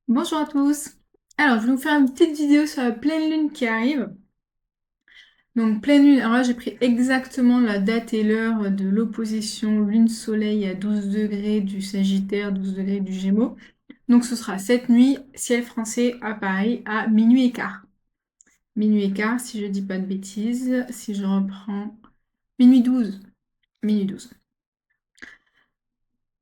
Bonjour à tous. Alors, je vais vous faire une petite vidéo sur la pleine lune qui arrive. Donc, pleine lune, alors là, j'ai pris exactement la date et l'heure de l'opposition lune-soleil à 12 degrés du Sagittaire, 12 degrés du Gémeaux. Donc, ce sera cette nuit, ciel français à Paris, à minuit et quart. Minuit et quart, si je dis pas de bêtises, si je reprends minuit 12. Minuit 12.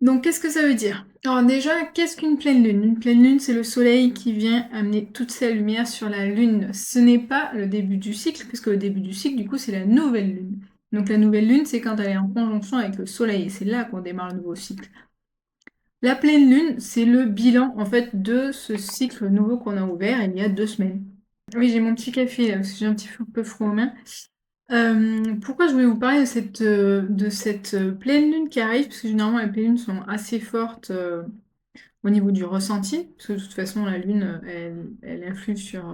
Donc, qu'est-ce que ça veut dire? Alors déjà, qu'est-ce qu'une pleine lune? Une pleine lune, c'est le soleil qui vient amener toute sa lumière sur la lune. Ce n'est pas le début du cycle, puisque le début du cycle, du coup, c'est la nouvelle lune. Donc la nouvelle lune, c'est quand elle est en conjonction avec le soleil, et c'est là qu'on démarre le nouveau cycle. La pleine lune, c'est le bilan, en fait, de ce cycle nouveau qu'on a ouvert il y a 2 semaines. Oui, j'ai mon petit café, là, parce que j'ai un petit peu froid aux mains. Pourquoi je voulais vous parler de cette pleine lune qui arrive? Parce que généralement les pleines lunes sont assez fortes, au niveau du ressenti, parce que de toute façon la lune, elle influe sur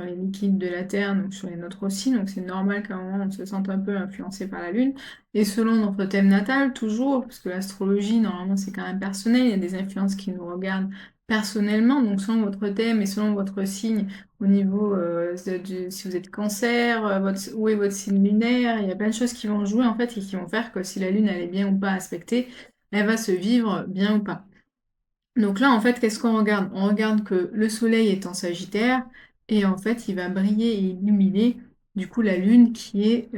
les liquides de la Terre, donc sur les nôtres aussi, donc c'est normal qu'à un moment on se sente un peu influencé par la lune. Et selon notre thème natal, toujours, parce que l'astrologie, normalement, c'est quand même personnel, il y a des influences qui nous regardent personnellement, donc selon votre thème et selon votre signe, au niveau, si vous êtes cancer, où est votre signe lunaire, il y a plein de choses qui vont jouer en fait et qui vont faire que si la lune elle est bien ou pas aspectée, elle va se vivre bien ou pas. Donc là, en fait, qu'est-ce qu'on regarde? On regarde que le soleil est en Sagittaire et en fait, il va briller et illuminer du coup la lune qui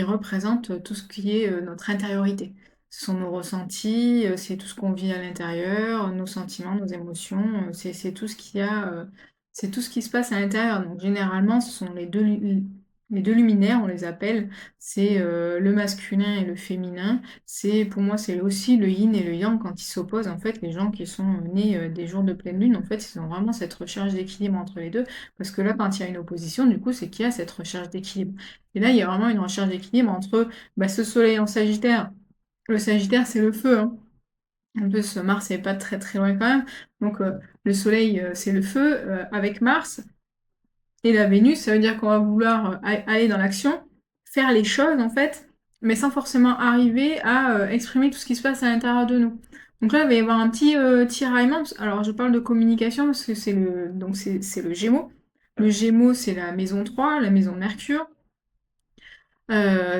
représente tout ce qui est notre intériorité. Ce sont nos ressentis, c'est tout ce qu'on vit à l'intérieur, nos sentiments, nos émotions, c'est tout ce qu'il y a, c'est tout ce qui se passe à l'intérieur. Donc généralement, ce sont les deux luminaires, on les appelle, c'est le masculin et le féminin. Pour moi, c'est aussi le yin et le yang quand ils s'opposent. En fait, les gens qui sont nés des jours de pleine lune, en fait, ils ont vraiment cette recherche d'équilibre entre les deux. Parce que là, quand il y a une opposition, du coup, c'est qu'il y a cette recherche d'équilibre. Et là, il y a vraiment une recherche d'équilibre entre ce soleil en Sagittaire. Le Sagittaire, c'est le feu, hein. En plus, Mars n'est pas très très loin quand même. Donc, le soleil, c'est le feu avec Mars. Et la Vénus, ça veut dire qu'on va vouloir aller dans l'action, faire les choses en fait, mais sans forcément arriver à exprimer tout ce qui se passe à l'intérieur de nous. Donc là, il va y avoir un petit tiraillement. Alors, je parle de communication parce que c'est le Gémeaux. Le Gémeaux, c'est la maison 3, la maison de Mercure.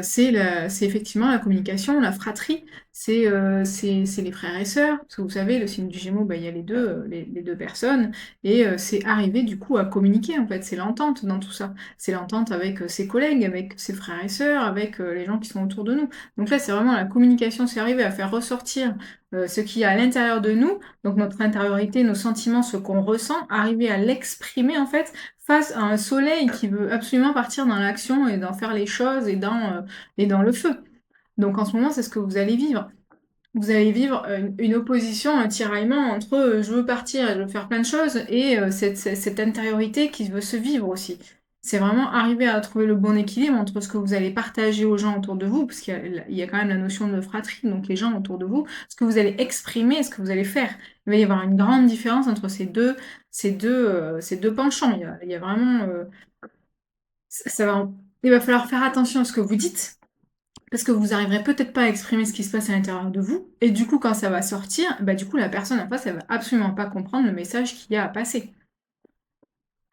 C'est effectivement la communication, la fratrie, c'est les frères et sœurs, parce que vous savez, le signe du Gémeaux, il y a les deux personnes, et c'est arriver du coup à communiquer en fait, c'est l'entente dans tout ça, c'est l'entente avec ses collègues, avec ses frères et sœurs, avec les gens qui sont autour de nous. Donc là, c'est vraiment la communication, c'est arriver à faire ressortir ce qu'il y a à l'intérieur de nous, donc notre intériorité, nos sentiments, ce qu'on ressent, arriver à l'exprimer en fait face à un soleil qui veut absolument partir dans l'action et d'en faire les choses et dans le feu. Donc en ce moment, c'est ce que vous allez vivre. Vous allez vivre une opposition, un tiraillement entre je veux partir et je veux faire plein de choses et cette intériorité qui veut se vivre aussi. C'est vraiment arriver à trouver le bon équilibre entre ce que vous allez partager aux gens autour de vous, parce qu'il y a quand même la notion de fratrie, donc les gens autour de vous, ce que vous allez exprimer et ce que vous allez faire. Il va y avoir une grande différence entre ces deux penchants. Il y a vraiment... il va falloir faire attention à ce que vous dites, parce que vous arriverez peut-être pas à exprimer ce qui se passe à l'intérieur de vous, et du coup, quand ça va sortir, du coup, la personne en face, elle va absolument pas comprendre le message qu'il y a à passer.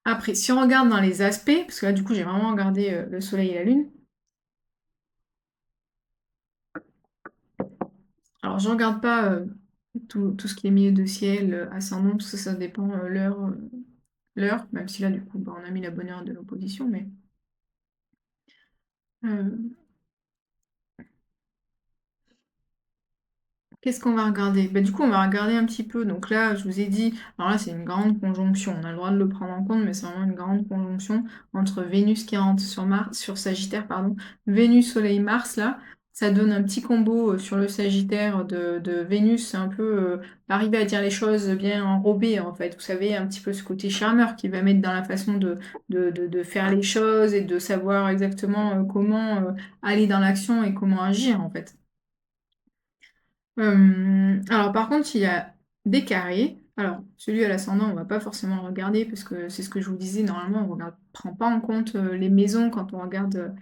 Après, si on regarde dans les aspects, parce que là, du coup, j'ai vraiment regardé le soleil et la lune. Alors, je regarde pas tout ce qui est milieu de ciel, ascendant, tout ça, ça dépend l'heure, même si là, du coup, on a mis la bonne heure de l'opposition, mais euh, qu'est-ce qu'on va regarder? Du coup, on va regarder un petit peu. Donc là, je vous ai dit, alors là, c'est une grande conjonction. On a le droit de le prendre en compte, mais c'est vraiment une grande conjonction entre Vénus qui rentre sur Mars, sur Sagittaire, pardon. Vénus, Soleil, Mars, là. Ça donne un petit combo sur le Sagittaire de Vénus. C'est un peu arriver à dire les choses bien enrobées, en fait. Vous savez, un petit peu ce côté charmeur qui va mettre dans la façon de faire les choses et de savoir exactement comment aller dans l'action et comment agir, en fait. Alors par contre, il y a des carrés. Alors, celui à l'ascendant, on va pas forcément le regarder parce que c'est ce que je vous disais, normalement, on regarde prend pas en compte, les maisons quand on regarde,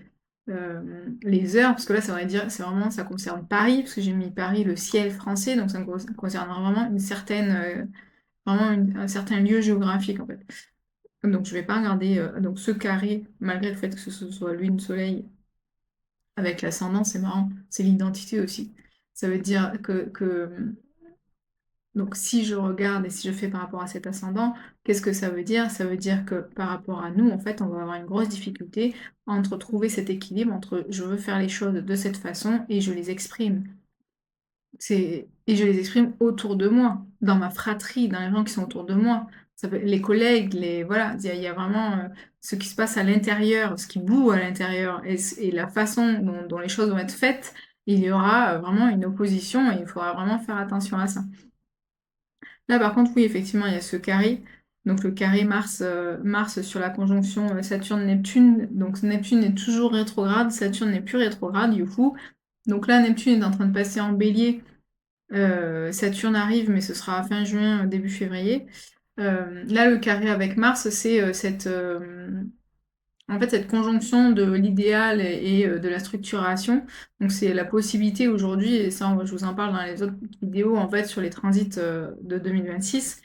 les heures, parce que là, ça voudrait dire ça concerne Paris, parce que j'ai mis Paris, le ciel français, donc ça concerne vraiment vraiment un certain lieu géographique, en fait. Donc je vais pas regarder, donc ce carré, malgré le fait que ce soit lune, soleil avec l'ascendant, c'est marrant, c'est l'identité aussi. Ça veut dire que donc si je regarde et si je fais par rapport à cet ascendant, qu'est-ce que ça veut dire? Ça veut dire que par rapport à nous, en fait, on va avoir une grosse difficulté entre trouver cet équilibre entre je veux faire les choses de cette façon et je les exprime. Et je les exprime autour de moi, dans ma fratrie, dans les gens qui sont autour de moi. Ça peut les collègues, les voilà, il y a vraiment, ce qui se passe à l'intérieur, ce qui bout à l'intérieur et la façon dont les choses vont être faites, il y aura, vraiment une opposition et il faudra vraiment faire attention à ça. Là, par contre, oui, effectivement, il y a ce carré, donc le carré Mars sur la conjonction, Saturne-Neptune. Donc Neptune est toujours rétrograde, Saturne n'est plus rétrograde, du coup. Donc là, Neptune est en train de passer en Bélier, Saturne arrive, mais ce sera fin juin, début février. Là, le carré avec Mars, c'est, en fait, cette conjonction de l'idéal et de la structuration. Donc c'est la possibilité aujourd'hui, et ça, je vous en parle dans les autres vidéos, en fait, sur les transits, de 2026,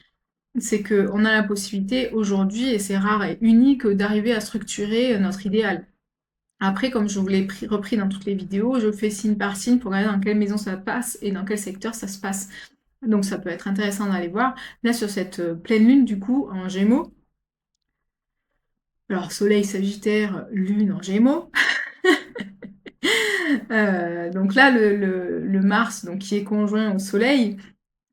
c'est qu'on a la possibilité aujourd'hui, et c'est rare et unique, d'arriver à structurer, notre idéal. Après, comme je vous l'ai repris dans toutes les vidéos, je fais signe par signe pour regarder dans quelle maison ça passe et dans quel secteur ça se passe. Donc ça peut être intéressant d'aller voir. Là, sur cette pleine lune, du coup, en Gémeaux, alors Soleil Sagittaire, Lune en Gémeaux. Donc là, le Mars, donc, qui est conjoint au Soleil,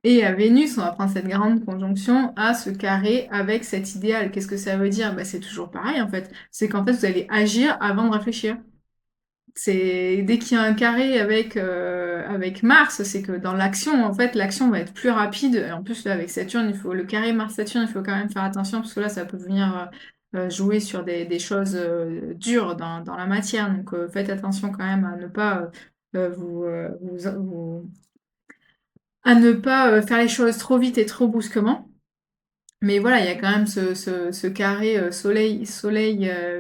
et à Vénus, on va prendre cette grande conjonction, à se carrer avec cet idéal. Qu'est-ce que ça veut dire? Bah, c'est toujours pareil, en fait. C'est qu'en fait, vous allez agir avant de réfléchir. C'est dès qu'il y a un carré avec Mars, c'est que dans l'action, en fait, l'action va être plus rapide. Et en plus, là, avec Saturne, il faut le carré Mars-Saturne, il faut quand même faire attention parce que là, ça peut venir jouer sur des choses dures dans la matière. Donc, faites attention quand même à ne pas à ne pas faire les choses trop vite et trop brusquement. Mais voilà, il y a quand même ce carré, soleil,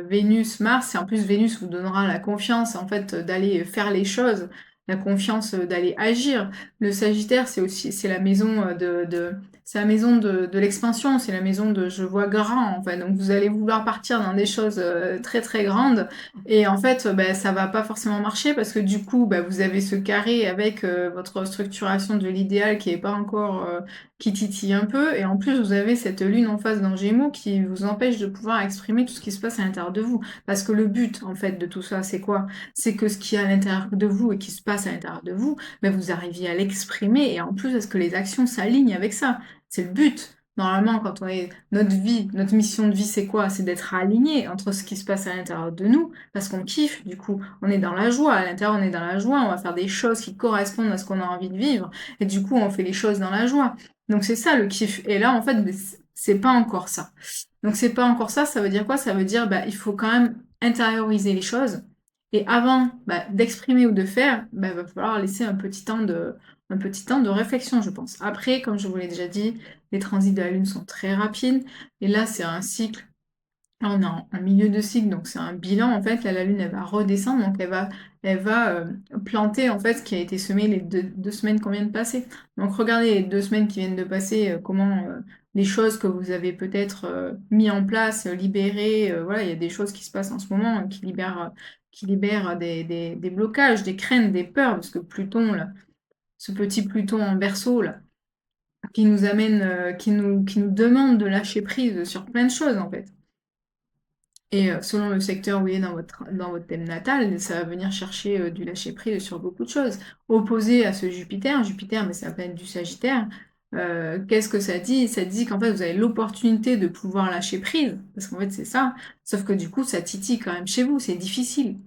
Vénus, Mars et en plus Vénus vous donnera la confiance en fait, d'aller faire les choses, la confiance, d'aller agir. Le Sagittaire, c'est la maison, c'est la maison de l'expansion, c'est la maison de «je vois grand» en fait. Donc vous allez vouloir partir dans des choses, très, très grandes et en fait, bah, ça va pas forcément marcher parce que du coup, bah, vous avez ce carré avec, votre structuration de l'idéal qui est pas encore, qui titille un peu, et en plus vous avez cette lune en face dans Gémeaux qui vous empêche de pouvoir exprimer tout ce qui se passe à l'intérieur de vous. Parce que le but, en fait, de tout ça, c'est quoi? C'est que ce qui est à l'intérieur de vous et qui se passe à l'intérieur de vous, ben, vous arriviez à l'exprimer, et en plus, est-ce que les actions s'alignent avec ça? C'est le but. Normalement, quand on est notre vie, notre mission de vie, c'est quoi? C'est d'être aligné entre ce qui se passe à l'intérieur de nous, parce qu'on kiffe, du coup, on est dans la joie, à l'intérieur on est dans la joie, on va faire des choses qui correspondent à ce qu'on a envie de vivre, et du coup on fait les choses dans la joie. Donc c'est ça le kiff. Et là, en fait, beh, c'est pas encore ça. Donc c'est pas encore ça, ça veut dire quoi? Ça veut dire, bah, il faut quand même intérioriser les choses. Et avant, bah, d'exprimer ou de faire, bah, il va falloir laisser un petit temps de réflexion, je pense. Après, comme je vous l'ai déjà dit, les transits de la Lune sont très rapides. Et là, c'est un cycle. Là, on est en milieu de cycle, donc c'est un bilan en fait. Là, la Lune, elle va redescendre, donc elle va planter en fait ce qui a été semé les deux semaines qu'on vient de passer. Donc regardez les 2 semaines qui viennent de passer, comment les choses que vous avez peut-être mis en place, libérées, voilà, il y a des choses qui se passent en ce moment qui libèrent des blocages, des craintes, des peurs, parce que Pluton, là, ce petit Pluton en Verseau, là, qui nous amène, qui nous demande de lâcher prise sur plein de choses en fait. Et selon le secteur où il est dans votre thème natal, ça va venir chercher, du lâcher-prise sur beaucoup de choses. Opposé à ce Jupiter, mais c'est la planète du Sagittaire, qu'est-ce que ça dit? Ça dit qu'en fait, vous avez l'opportunité de pouvoir lâcher prise, parce qu'en fait, c'est ça, sauf que du coup, ça titille quand même chez vous, c'est difficile.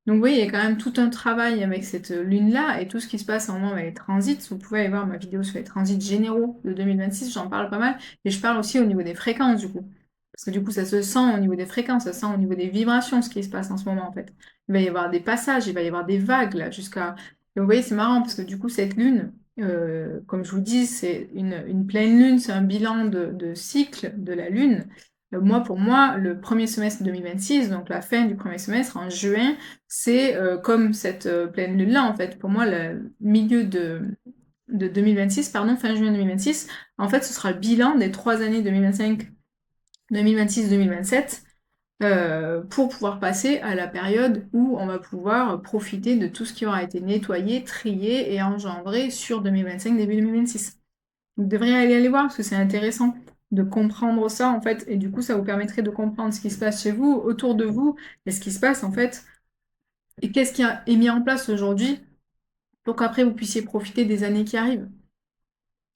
Donc vous voyez, il y a quand même tout un travail avec cette lune-là et tout ce qui se passe en moment avec les transits. Vous pouvez aller voir ma vidéo sur les transits généraux de 2026, j'en parle pas mal. Et je parle aussi au niveau des fréquences, du coup. Parce que du coup, ça se sent au niveau des fréquences, ça se sent au niveau des vibrations, ce qui se passe en ce moment, en fait. Il va y avoir des passages, il va y avoir des vagues, là, jusqu'à... Et vous voyez, c'est marrant, parce que du coup, cette lune, comme je vous dis, c'est une pleine lune, c'est un bilan de cycle de la lune. Moi, pour moi, le premier semestre 2026, donc la fin du premier semestre, en juin, c'est comme cette pleine lune-là, en fait. Pour moi, le milieu de 2026, pardon, fin juin 2026. En fait, ce sera le bilan des 3 années 2025, 2026, 2027, pour pouvoir passer à la période où on va pouvoir profiter de tout ce qui aura été nettoyé, trié et engendré sur 2025, début 2026. Vous devriez aller voir parce que c'est intéressant de comprendre ça en fait, et du coup ça vous permettrait de comprendre ce qui se passe chez vous, autour de vous, et ce qui se passe en fait, et qu'est-ce qui est mis en place aujourd'hui pour qu'après vous puissiez profiter des années qui arrivent.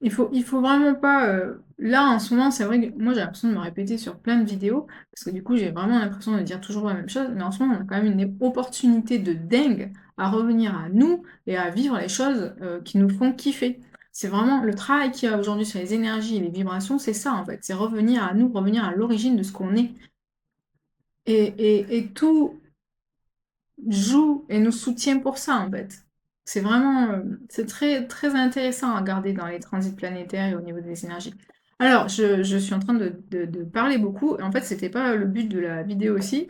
Il faut vraiment pas. Là, en ce moment, c'est vrai que moi j'ai l'impression de me répéter sur plein de vidéos, parce que du coup j'ai vraiment l'impression de dire toujours la même chose, mais en ce moment on a quand même une opportunité de dingue à revenir à nous et à vivre les choses qui nous font kiffer. C'est vraiment le travail qu'il y a aujourd'hui sur les énergies et les vibrations, c'est ça en fait, c'est revenir à nous, revenir à l'origine de ce qu'on est. Et tout joue et nous soutient pour ça en fait. C'est vraiment, c'est très, très intéressant à regarder dans les transits planétaires et au niveau des énergies. Alors, je suis en train de parler beaucoup, et en fait, c'était pas le but de la vidéo aussi.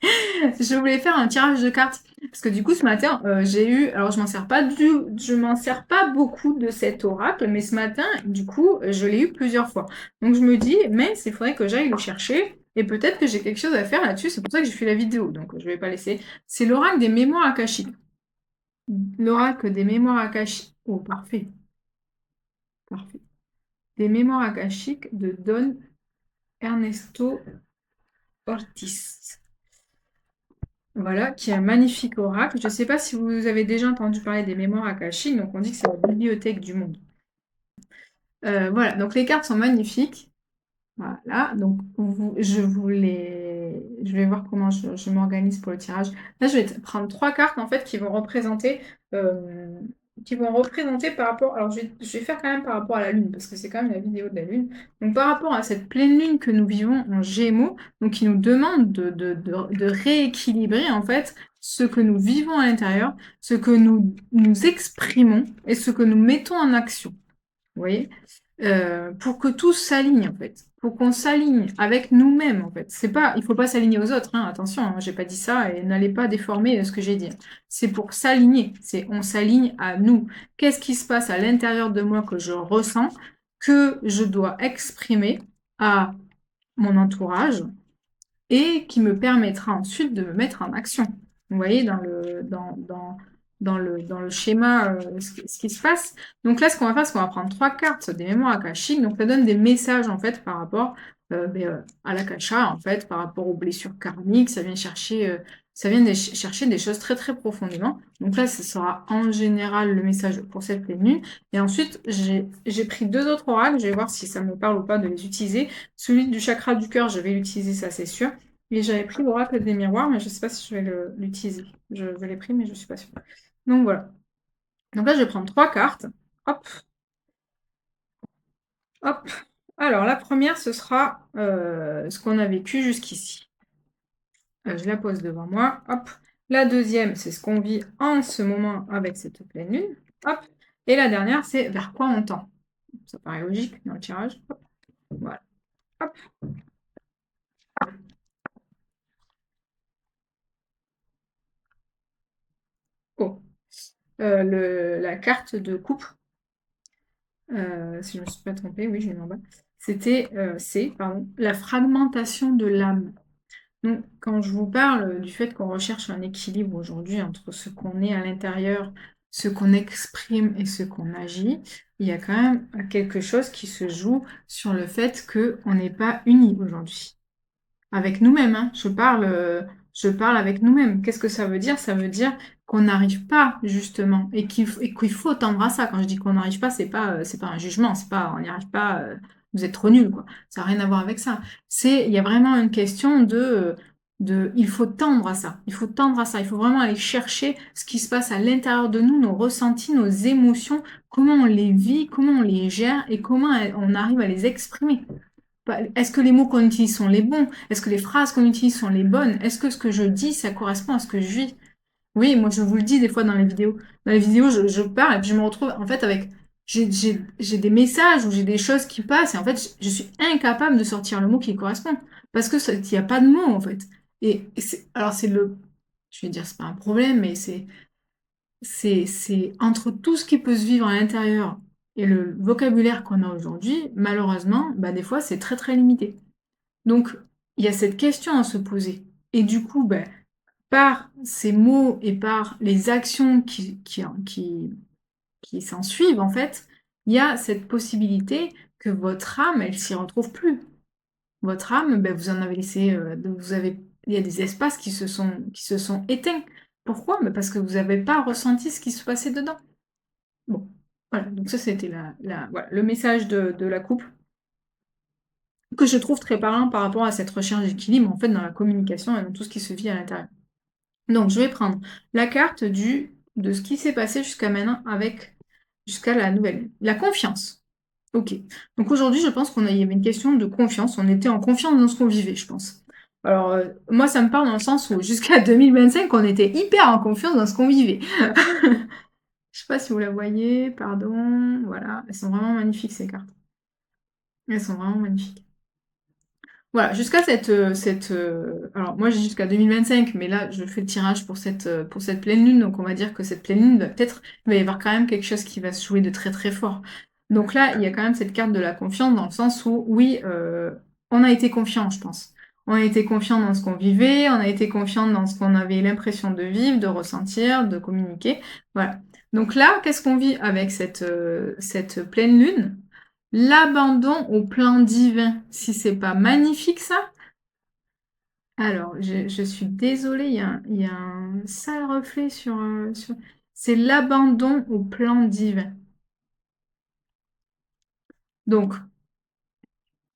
Je voulais faire un tirage de cartes, parce que du coup, ce matin, j'ai eu, alors je m'en sers pas beaucoup de cet oracle, mais ce matin, du coup, je l'ai eu plusieurs fois. Donc je me dis, mais il faudrait que j'aille le chercher, et peut-être que j'ai quelque chose à faire là-dessus, c'est pour ça que j'ai fait la vidéo, donc je vais pas laisser. C'est l'oracle des mémoires akashiques. L'oracle des mémoires akashiques. Oh, parfait. Parfait. Des mémoires akashiques de Don Ernesto Ortiz. Voilà, qui est un magnifique oracle. Je ne sais pas si vous avez déjà entendu parler des mémoires akashiques, donc on dit que c'est la bibliothèque du monde. Voilà, donc les cartes sont magnifiques. Voilà, donc je vais voir comment je m'organise pour le tirage. Là, je vais prendre 3 cartes en fait euh, qui vont représenter par rapport. Alors, je vais faire quand même par rapport à la Lune, parce que c'est quand même la vidéo de la Lune. Donc, par rapport à cette pleine Lune que nous vivons en Gémeaux, donc qui nous demande de rééquilibrer en fait ce que nous vivons à l'intérieur, ce que nous exprimons et ce que nous mettons en action. Vous voyez? Pour que tout s'aligne en fait, pour qu'on s'aligne avec nous-mêmes en fait. C'est pas, il faut pas s'aligner aux autres, hein, attention, hein, j'ai pas dit ça et n'allez pas déformer ce que j'ai dit. C'est pour s'aligner, c'est on s'aligne à nous. Qu'est-ce qui se passe à l'intérieur de moi que je ressens, que je dois exprimer à mon entourage et qui me permettra ensuite de me mettre en action. Vous voyez dans le schéma ce qui se passe. Donc là, ce qu'on va faire, c'est qu'on va prendre 3 cartes des mémoires akashiques. Donc ça donne des messages en fait par rapport à l'akasha, en fait, par rapport aux blessures karmiques. Ça vient chercher des choses très très profondément. Donc là, ce sera en général le message pour cette pleine lune. Et ensuite, j'ai pris 2 autres oracles. Je vais voir si ça me parle ou pas de les utiliser. Celui du chakra du cœur, je vais l'utiliser, ça c'est sûr. Et j'avais pris l'oracle des miroirs, mais je ne sais pas si je vais l'utiliser. Je l'ai pris, mais je ne suis pas sûre. Donc voilà. Donc là, je vais prendre 3 cartes. Hop. Hop. Alors, la première, ce sera ce qu'on a vécu jusqu'ici. Je la pose devant moi. Hop. La deuxième, c'est ce qu'on vit en ce moment avec cette pleine lune. Hop. Et la dernière, c'est vers quoi on tend. Ça paraît logique dans le tirage. Hop. Voilà. Hop. Oh. La carte de coupe. Si je ne me suis pas trompée, oui, je l'ai mis en bas. C'est la fragmentation de l'âme. Donc, quand je vous parle du fait qu'on recherche un équilibre aujourd'hui entre ce qu'on est à l'intérieur, ce qu'on exprime et ce qu'on agit, il y a quand même quelque chose qui se joue sur le fait qu'on n'est pas unis aujourd'hui. Avec nous-mêmes, hein. Je parle avec nous-mêmes. Qu'est-ce que ça veut dire? Ça veut dire qu'on n'arrive pas, justement, et qu'il faut tendre à ça. Quand je dis qu'on n'arrive pas, c'est pas un jugement, c'est pas, on n'y arrive pas, vous êtes trop nuls, quoi. Ça n'a rien à voir avec ça. Il y a vraiment une question il faut tendre à ça. Il faut tendre à ça. Il faut vraiment aller chercher ce qui se passe à l'intérieur de nous, nos ressentis, nos émotions, comment on les vit, comment on les gère et comment on arrive à les exprimer. Est-ce que les mots qu'on utilise sont les bons? Est-ce que les phrases qu'on utilise sont les bonnes? Est-ce que ce que je dis, ça correspond à ce que je vis? Oui, moi je vous le dis des fois dans les vidéos. Dans les vidéos, je parle et puis je me retrouve en fait avec... J'ai des messages ou j'ai des choses qui passent et en fait je suis incapable de sortir le mot qui correspond. Parce que il n'y a pas de mots en fait. Alors c'est le... Je vais dire c'est pas un problème, mais c'est entre tout ce qui peut se vivre à l'intérieur et le vocabulaire qu'on a aujourd'hui, malheureusement, bah, des fois, c'est très, très limité. Donc il y a cette question à se poser et du coup, bah, par ces mots et par les actions qui s'ensuivent, en fait, il y a cette possibilité que votre âme, elle s'y retrouve plus. Votre âme, beh, vous en avez laissé, vous avez il y a des espaces qui se sont éteints. Pourquoi? Bah, parce que vous avez pas ressenti ce qui se passait dedans. Bon, voilà, donc ça c'était la voilà, le message de la coupe que je trouve très parlant par rapport à cette recherche d'équilibre, en fait, dans la communication et dans tout ce qui se vit à l'intérieur. Donc je vais prendre la carte de ce qui s'est passé jusqu'à maintenant jusqu'à la nouvelle. La confiance. OK. Donc aujourd'hui, je pense il y avait une question de confiance. On était en confiance dans ce qu'on vivait, je pense. Alors, moi, ça me parle dans le sens où jusqu'à 2025, on était hyper en confiance dans ce qu'on vivait. Je sais pas si vous la voyez, pardon, voilà, elles sont vraiment magnifiques ces cartes. Elles sont vraiment magnifiques. Voilà, jusqu'à alors moi j'ai jusqu'à 2025, mais là je fais le tirage pour cette pleine lune, donc on va dire que cette pleine lune, bah, peut-être il va y avoir quand même quelque chose qui va se jouer de très, très fort. Donc là, il y a quand même cette carte de la confiance dans le sens où oui, on a été confiant, je pense. On a été confiant dans ce qu'on vivait, on a été confiant dans ce qu'on avait l'impression de vivre, de ressentir, de communiquer, voilà. Donc là, qu'est-ce qu'on vit avec cette pleine lune? L'abandon au plan divin, si c'est pas magnifique ça? Alors, je suis désolée, il y a un sale reflet sur c'est l'abandon au plan divin. Donc,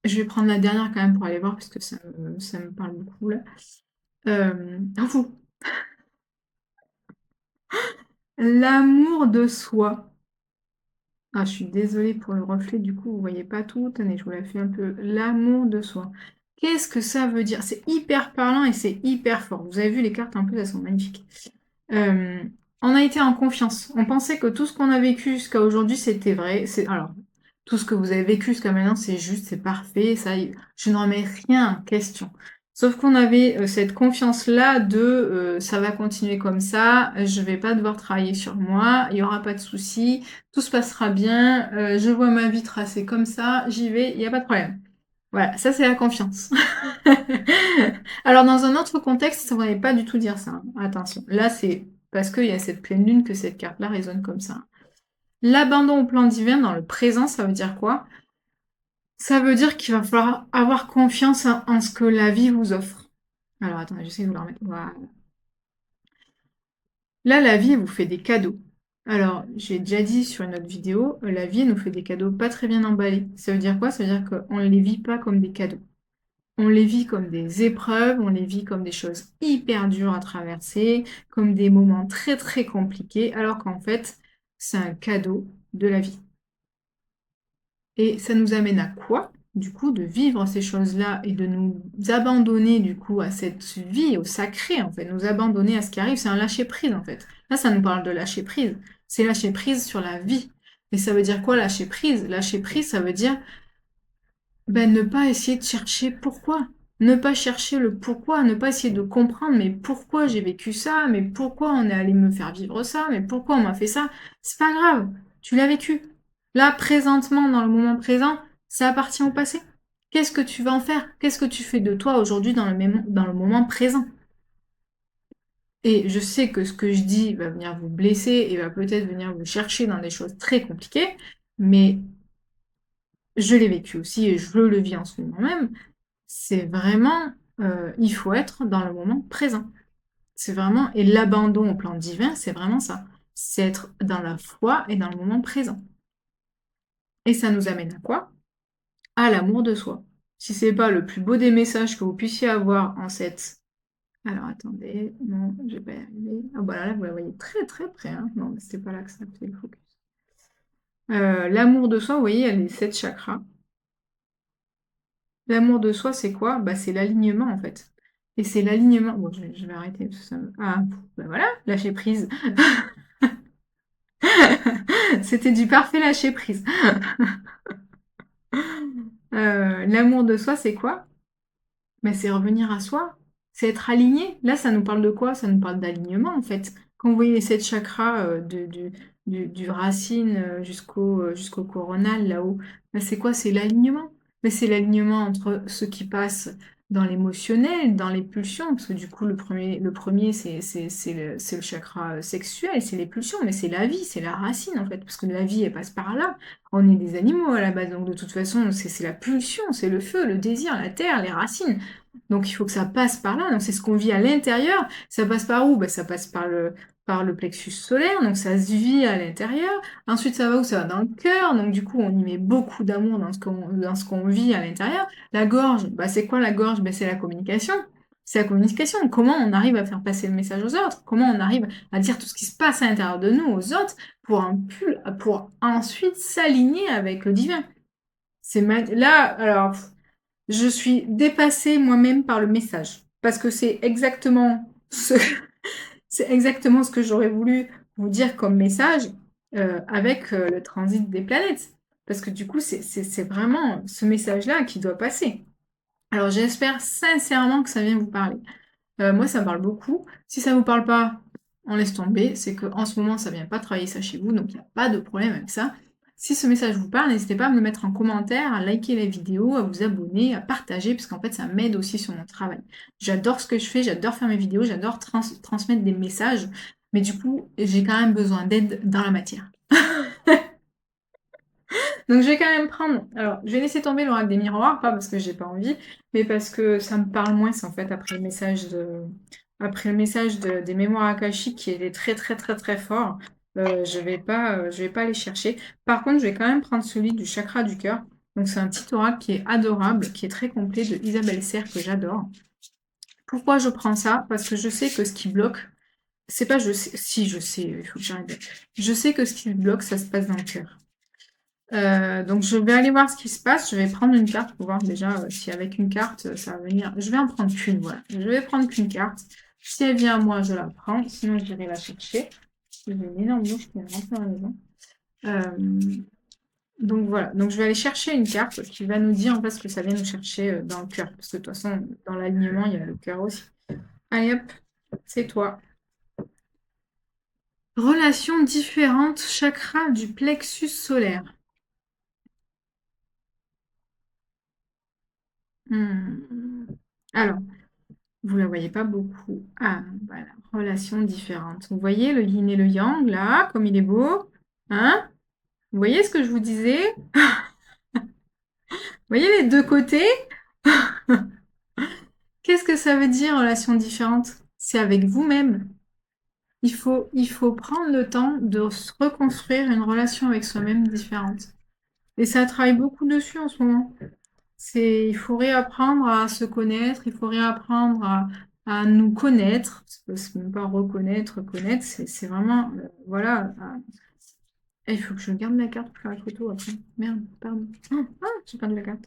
je vais prendre la dernière quand même pour aller voir parce que ça me parle beaucoup là. Ouf! L'amour de soi. Ah, je suis désolée pour le reflet, du coup, vous voyez pas tout. Tenez, je vous la fais un peu. L'amour de soi. Qu'est-ce que ça veut dire? C'est hyper parlant et c'est hyper fort. Vous avez vu les cartes, en plus, elles sont magnifiques. On a été en confiance. On pensait que tout ce qu'on a vécu jusqu'à aujourd'hui, c'était vrai. Alors, tout ce que vous avez vécu jusqu'à maintenant, c'est juste, c'est parfait, ça je ne remets rien en question. Sauf qu'on avait, cette confiance-là de, «Ça va continuer comme ça, je vais pas devoir travailler sur moi, il y aura pas de souci, tout se passera bien, je vois ma vie tracée comme ça, j'y vais, il y a pas de problème». Voilà, ça c'est la confiance. Alors dans un autre contexte, ça ne voudrait pas du tout dire ça, hein, attention. Là, c'est parce qu'il y a cette pleine lune que cette carte-là résonne comme ça. L'abandon au plan divin dans le présent, ça veut dire quoi? Ça veut dire qu'il va falloir avoir confiance en ce que la vie vous offre. Alors attendez, j'essaie de vous la remettre. Voilà. Là, la vie, elle vous fait des cadeaux. Alors, j'ai déjà dit sur une autre vidéo, la vie, elle nous fait des cadeaux pas très bien emballés. Ça veut dire quoi? Ça veut dire qu'on ne les vit pas comme des cadeaux. On les vit comme des épreuves, on les vit comme des choses hyper dures à traverser, comme des moments très très compliqués, alors qu'en fait, c'est un cadeau de la vie. Et ça nous amène à quoi? Du coup, de vivre ces choses-là et de nous abandonner du coup à cette vie, au sacré en fait, nous abandonner à ce qui arrive, c'est un lâcher prise en fait. Là, ça nous parle de lâcher prise. C'est lâcher prise sur la vie. Et ça veut dire quoi lâcher prise? Lâcher prise, ça veut dire ben, ne pas essayer de chercher pourquoi. Ne pas chercher le pourquoi, ne pas essayer de comprendre, mais pourquoi j'ai vécu ça, mais pourquoi on est allé me faire vivre ça, mais pourquoi on m'a fait ça. C'est pas grave, tu l'as vécu. Là, présentement, dans le moment présent, ça appartient au passé. Qu'est-ce que tu vas en faire? Qu'est-ce que tu fais de toi aujourd'hui dans le moment présent? Et je sais que ce que je dis va venir vous blesser et va peut-être venir vous chercher dans des choses très compliquées, mais je l'ai vécu aussi et je le vis en ce moment même. C'est vraiment, il faut être dans le moment présent. C'est vraiment et l'abandon au plan divin, c'est vraiment ça. C'est être dans la foi et dans le moment présent. Et ça nous amène à quoi? À l'amour de soi. Si c'est pas le plus beau des messages que vous puissiez avoir en cette alors attendez, non, je vais pas y arriver. Ah bah là, vous la voyez très, très près, hein. Non, mais c'était pas là que ça fait le focus. L'amour de soi, vous voyez, il y a les 7 chakras. L'amour de soi, c'est quoi? Bah, c'est l'alignement, en fait. Et c'est l'alignement bon, je vais arrêter parce que ça me bah, voilà, lâcher prise. C'était du parfait lâcher prise. L'amour de soi, c'est quoi? Bah, c'est revenir à soi, c'est être aligné. Là, ça nous parle de quoi? Ça nous parle d'alignement, en fait. Quand vous voyez les 7 chakras, du racine, jusqu'au coronal là-haut, bah, c'est quoi? C'est l'alignement. Mais c'est l'alignement entre ce qui passe dans l'émotionnel, dans les pulsions, parce que du coup le premier c'est le chakra, sexuel, c'est les pulsions, mais c'est la vie, c'est la racine en fait, parce que la vie elle passe par là. On est des animaux à la base, donc de toute façon c'est la pulsion, c'est le feu, le désir, la terre, les racines. Donc il faut que ça passe par là, donc c'est ce qu'on vit à l'intérieur. Ça passe par où? Bah, ça passe par le plexus solaire, donc ça se vit à l'intérieur. Ensuite, ça va où? Ça va dans le cœur, donc du coup, on y met beaucoup d'amour dans ce qu'on vit à l'intérieur. La gorge, bah, c'est quoi la gorge? Bah, c'est la communication. C'est la communication. Comment on arrive à faire passer le message aux autres? Comment on arrive à dire tout ce qui se passe à l'intérieur de nous aux autres pour ensuite s'aligner avec le divin? Là, alors, je suis dépassée moi-même par le message, parce que c'est exactement ce que j'aurais voulu vous dire comme message, avec, le transit des planètes. Parce que du coup, c'est vraiment ce message-là qui doit passer. Alors j'espère sincèrement que ça vient vous parler. Moi, ça me parle beaucoup. Si ça vous parle pas, on laisse tomber. C'est qu'en ce moment, ça vient pas travailler ça chez vous, donc il y a pas de problème avec ça. Si ce message vous parle, n'hésitez pas à me le mettre en commentaire, à liker la vidéo, à vous abonner, à partager, parce qu'en fait, ça m'aide aussi sur mon travail. J'adore ce que je fais, j'adore faire mes vidéos, j'adore transmettre des messages, mais du coup, j'ai quand même besoin d'aide dans la matière. Donc je vais quand même prendre, alors je vais laisser tomber l'oracle des miroirs, pas parce que j'ai pas envie, mais parce que ça me parle moins en fait après le message des mémoires akashiques qui était très très très très fort. Je vais pas aller chercher. Par contre, je vais quand même prendre celui du chakra du cœur. Donc c'est un petit oracle qui est adorable, qui est très complet, de Isabelle Serre que j'adore. Pourquoi je prends ça? Parce que je sais que ce qui bloque, c'est pas je sais, si je sais, il faut que j'arrête. Je sais que ce qui bloque, ça se passe dans le cœur. Donc je vais aller voir ce qui se passe. Je vais prendre une carte pour voir déjà si avec une carte ça va venir. Je vais en prendre qu'une, voilà. Je vais prendre qu'une carte. Si elle vient à moi, je la prends. Sinon, j'irai la chercher. J'ai une énorme mouche qui est rentrée à la maison. Donc voilà. Donc je vais aller chercher une carte qui va nous dire en fait ce que ça vient nous chercher dans le cœur. Parce que de toute façon, dans l'alignement, il y a le cœur aussi. Allez hop, c'est toi. Relation différente, chakra du plexus solaire. Alors, vous la voyez pas beaucoup. Ah, voilà, relation différente. Vous voyez le yin et le yang, là, comme il est beau? Hein? Vous voyez ce que je vous disais? Vous voyez les deux côtés? Qu'est-ce que ça veut dire, relation différente? C'est avec vous-même. Il faut prendre le temps de se reconstruire une relation avec soi-même différente. Et ça travaille beaucoup dessus en ce moment. Il faut réapprendre à se connaître, il faut réapprendre à nous connaître. C'est même pas reconnaître, connaître, c'est vraiment, voilà. Il faut que je garde la carte pour faire la photo après. Merde, pardon. J'ai perdu la carte.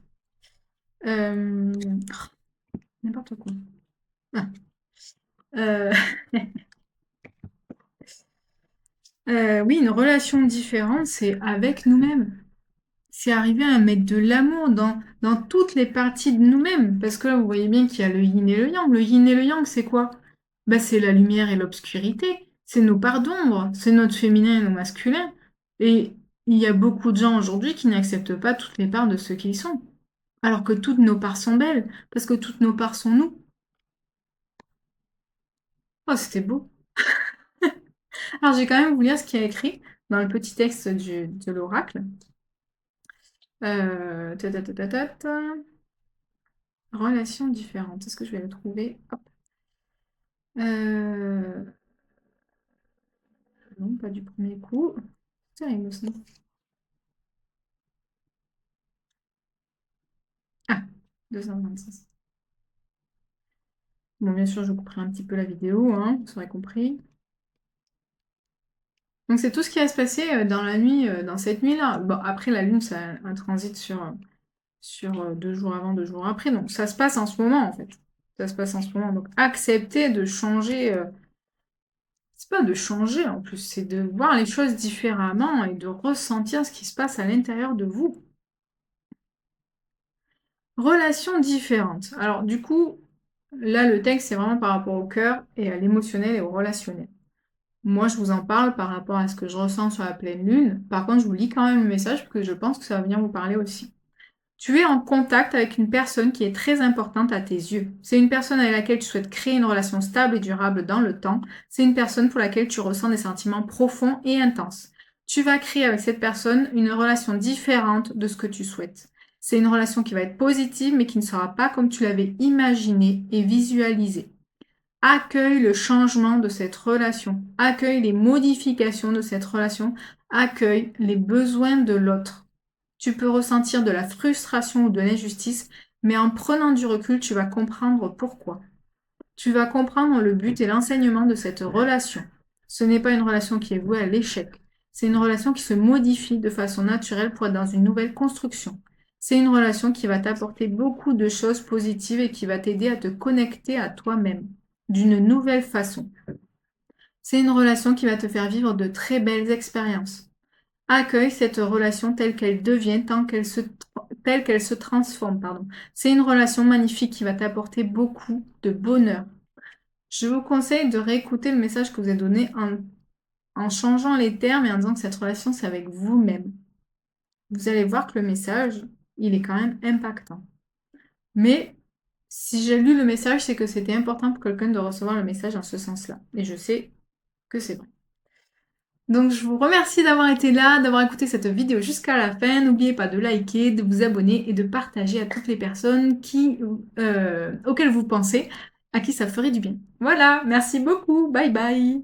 Euh, N'importe quoi. Ah. Euh, oui, une relation différente, c'est avec nous-mêmes. C'est arriver à mettre de l'amour dans toutes les parties de nous-mêmes. Parce que là, vous voyez bien qu'il y a le yin et le yang. Le yin et le yang, c'est quoi? Bah, c'est la lumière et l'obscurité. C'est nos parts d'ombre. C'est notre féminin et nos masculins. Et il y a beaucoup de gens aujourd'hui qui n'acceptent pas toutes les parts de ceux qu'ils sont. Alors que toutes nos parts sont belles. Parce que toutes nos parts sont nous. Oh, c'était beau. Alors, j'ai quand même vous lire ce qu'il y a écrit dans le petit texte de l'oracle. Ta, ta, ta, ta, ta, ta. Relation différente. Est-ce que je vais le trouver? Hop. Euh, Non, pas du premier coup. C'est terrible ça. Ah, 226. Bon, bien sûr, je couperai un petit peu la vidéo, hein, vous aurez compris. Donc, c'est tout ce qui va se passer dans la nuit, dans cette nuit-là. Bon, après, la Lune, ça a un transit sur 2 jours avant, 2 jours après. Donc, ça se passe en ce moment, en fait. Ça se passe en ce moment. Donc, accepter de changer. C'est pas de changer en plus, c'est de voir les choses différemment et de ressentir ce qui se passe à l'intérieur de vous. Relations différentes. Alors du coup, là le texte c'est vraiment par rapport au cœur et à l'émotionnel et au relationnel. Moi, je vous en parle par rapport à ce que je ressens sur la pleine lune. Par contre, je vous lis quand même le message parce que je pense que ça va venir vous parler aussi. Tu es en contact avec une personne qui est très importante à tes yeux. C'est une personne avec laquelle tu souhaites créer une relation stable et durable dans le temps. C'est une personne pour laquelle tu ressens des sentiments profonds et intenses. Tu vas créer avec cette personne une relation différente de ce que tu souhaites. C'est une relation qui va être positive mais qui ne sera pas comme tu l'avais imaginé et visualisé. Accueille le changement de cette relation. Accueille les modifications de cette relation. Accueille les besoins de l'autre. Tu peux ressentir de la frustration ou de l'injustice, mais en prenant du recul, tu vas comprendre pourquoi. Tu vas comprendre le but et l'enseignement de cette relation. Ce n'est pas une relation qui est vouée à l'échec. C'est une relation qui se modifie de façon naturelle pour être dans une nouvelle construction. C'est une relation qui va t'apporter beaucoup de choses positives et qui va t'aider à te connecter à toi-même d'une nouvelle façon. C'est une relation qui va te faire vivre de très belles expériences. Accueille cette relation telle qu'elle devient, telle qu'elle se transforme, pardon. C'est une relation magnifique qui va t'apporter beaucoup de bonheur. Je vous conseille de réécouter le message que vous avez donné en changeant les termes et en disant que cette relation, c'est avec vous-même. Vous allez voir que le message, il est quand même impactant. Mais si j'ai lu le message, c'est que c'était important pour quelqu'un de recevoir le message en ce sens-là. Et je sais que c'est vrai. Donc je vous remercie d'avoir été là, d'avoir écouté cette vidéo jusqu'à la fin. N'oubliez pas de liker, de vous abonner et de partager à toutes les personnes auxquelles vous pensez, à qui ça ferait du bien. Voilà, merci beaucoup, bye bye.